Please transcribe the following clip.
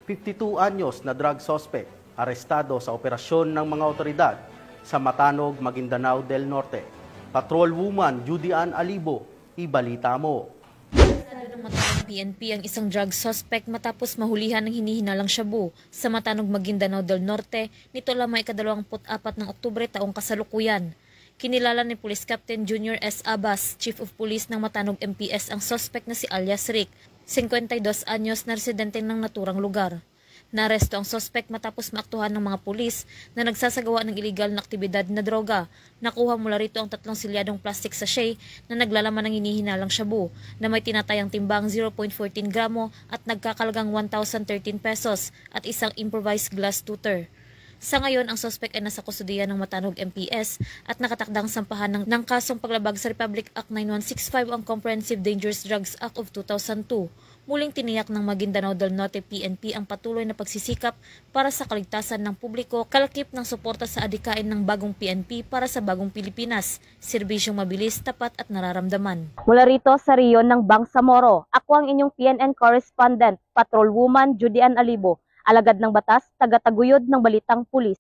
52 anyos na drug suspect, arestado sa operasyon ng mga otoridad sa Matanog, Maguindanao del Norte. Patrol Woman Judy Ann Alibo, ibalita mo. Ng Matanog PNP ang isang drug suspect matapos mahulihan ng hinihinalang shabu sa Matanog, Maguindanao del Norte nito lamang ika-24 ng Oktubre taong kasalukuyan. Kinilala ni Police Captain Junior S. Abas, Chief of Police ng Matanog MPS ang suspect na si alias Rick, 52 anyos na residente ng naturang lugar. Naresto ang suspect matapos maaktuhan ng mga pulis na nagsasagawa ng iligal na aktibidad na droga. Nakuha mula rito ang 3 silyadong plastic sachet na naglalaman ng hinihinalang shabu na may tinatayang timbang 0.14 gramo at nagkakalagang 1,013 pesos at isang improvised glass tutor. Sa ngayon, ang suspect ay nasa kustudiya ng Matanog MPS at nakatakdang sampahan ng kasong paglabag sa Republic Act 9165 ang Comprehensive Dangerous Drugs Act of 2002. Muling tiniyak ng Maguindanao del Norte PNP ang patuloy na pagsisikap para sa kaligtasan ng publiko, kalakip ng suporta sa adikain ng bagong PNP para sa bagong Pilipinas, serbisyong mabilis, tapat at nararamdaman. Mula rito sa Riyon ng Bangsamoro, ako ang inyong PNN correspondent, Patrol Woman Judy Ann Alibo, alagad ng batas, taga-taguyod ng Balitang Pulis.